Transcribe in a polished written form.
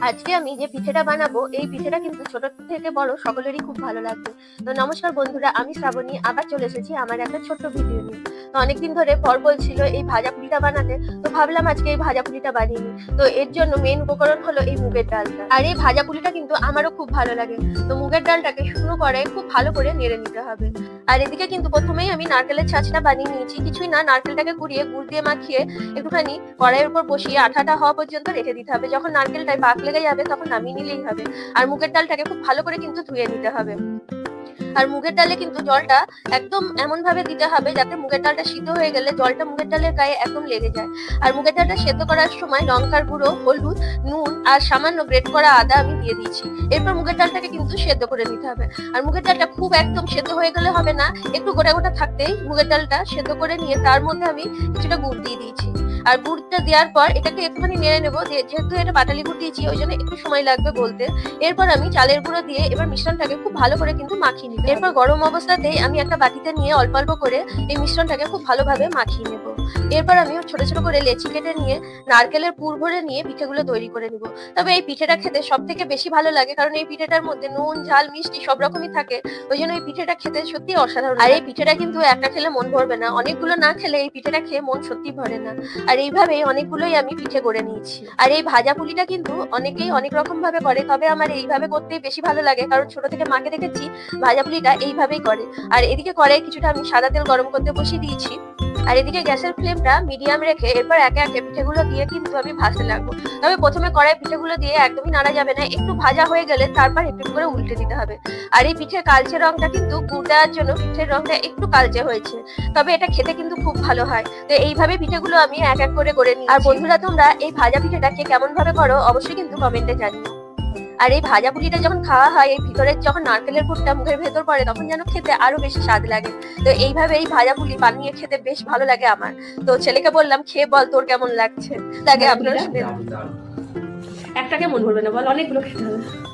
আজকে আমি যে পিঠেটা বানাবো এই পিঠেটা কিন্তু ছোট থেকে বড় সকলেরই খুব ভালো লাগবে। তো নমস্কার বন্ধুরা, আমি শ্রাবণী আবার চলে এসেছি আমার একটা ছোট্ট ভিডিও নিয়ে। তো অনেকদিন ধরে পর বলছিল এই ভাজা পুলিটা বানাতে, তো ভাবলাম আজকে এই ভাজা পুলিটা বানিয়ে নিই। তো এর জন্য মেন উপকরণ হলো এই মুগের ডালটা, আর এই ভাজা পুলিটা কিন্তু আমারও খুব ভালো লাগে। তো মুগের ডালটাকে শুকনো করে খুব ভালো করে নেড়ে নিতে হবে। আর এদিকে কিন্তু প্রথমেই আমি নারকেলের ছাঁচটা বানিয়ে নিয়েছি। কিছুই না, নারকেলটাকে কুড়িয়ে গুড় দিয়ে মাখিয়ে একটুখানি কড়াইয়ের উপর বসিয়ে আঠাটা হওয়া পর্যন্ত রেখে দিতে হবে। যখন নারকেলটায় পাক লেগে যাবে তখন নামিয়ে নিলেই হবে। আর মুগের ডালটাকে খুব ভালো করে কিন্তু ধুয়ে নিতে হবে। আর মুগের ডালে কিন্তু জলটা একদম এমন ভাবে দিতে হবে যাতে মুগের ডালটা সিদ্ধ হয়ে গেলে জলটা মুগের ডালের গায়ে একদম লেগে যায়। আর মুগের ডালটা সেদ্ধ করার সময় লঙ্কার গুঁড়ো, হলুদ, নুন আর সামান্য গ্রেট করা আদা আমি দিয়ে দিয়েছি। এরপর মুগের ডালটাকে কিন্তু সেদ্ধ করে নিতে হবে। আর মুগের ডালটা খুব একদম সেদ্ধ হয়ে গেলে হবে না, একটু গোটা গোটা থাকতেই মুগের ডালটা সেদ্ধ করে নিয়ে তার মধ্যে আমি কিছুটা গুড় দিয়ে দিয়েছি। আর গুড়টা দেওয়ার পর এটাকে একটুখানি নেড়ে নেবো, যেহেতু এটা পাটালি গুড় দিয়েছি ওই জন্য একটু সময় লাগবে বলতে। এরপর আমি চালের গুঁড়ো দিয়ে এবার মিশ্রণটাকে খুব ভালো করে কিন্তু মাখিয়ে নিই। এরপর গরম অবস্থাতেই আমি একটা বাটিতে নিয়ে অল্প অল্প করে এই মিশ্রণটাকে খুব ভালোভাবে মাখিয়ে নেব। এরপর আমি ছোট ছোট করে লেচি কেটে নিয়ে নারকেলের পুর ভরে নিয়ে পিঠেগুলো তৈরি করে নিব। তবে এই পিঠেটা খেতে সব থেকে বেশি ভালো লাগে, কারণ এই পিঠেটার মধ্যে নুন, ঝাল, মিষ্টি সব রকমই থাকে। ওই জন্য এই পিঠেটা খেতে সত্যি অসাধারণ। আর এই পিঠেটা কিন্তু একটা খেলে মন ভরবে না, অনেকগুলো না খেলে এই পিঠেটা খেয়ে মন সত্যি ভরে না। আর এইভাবেই অনেকগুলোই আমি পিঠে করে নিয়েছি। আর এই ভাজা পুলিটা কিন্তু অনেকেই অনেক রকম ভাবে করে, তবে আমার এইভাবে করতেই বেশি ভালো লাগে, কারণ ছোট থেকে মাকে দেখেছি ভাজা পুলিটা এইভাবেই করে। আর এদিকে কড়াই কিছুটা আমি সাদা তেল গরম করতে বসিয়ে দিয়েছি। আর এদিকে গ্যাসের ফ্লেমটা মিডিয়াম রেখে এরপর একে একে পিঠেগুলো দিয়ে কিন্তু আমি ভাজতে লাগবো। তবে প্রথমে কড়াই পিঠেগুলো দিয়ে একদমই নাড়া যাবে না, একটু ভাজা হয়ে গেলে তারপর একটু করে উল্টে দিতে হবে। আর এই পিঠের কালচে রংটা কিন্তু গুড় দেওয়ার জন্য পিঠের রংটা একটু কালচে হয়েছে, তবে এটা খেতে কিন্তু খুব ভালো হয়। তো এইভাবে পিঠেগুলো আমি এক এক করে নিই। আর বন্ধুরা, তোমরা এই ভাজা পিঠেটা কে কেমন ভাবে করো অবশ্যই কিন্তু কমেন্টে জানিও। আর এই ভাজা পুলিটা যখন খাওয়া হয়, এই ভিতরে যখন নারকেলের পুরটা মুখের ভেতর পড়ে তখন যেন খেতে আরো বেশি স্বাদ লাগে। তো এইভাবে এই ভাজা পুলি বানিয়ে খেতে বেশ ভালো লাগে আমার। তো ছেলেকে বললাম, খেয়ে বল তোর কেমন লাগছে। লাগে আপনারা শুনে। একটাকে মন ভরবে না, বল অনেকগুলো খেতে হবে।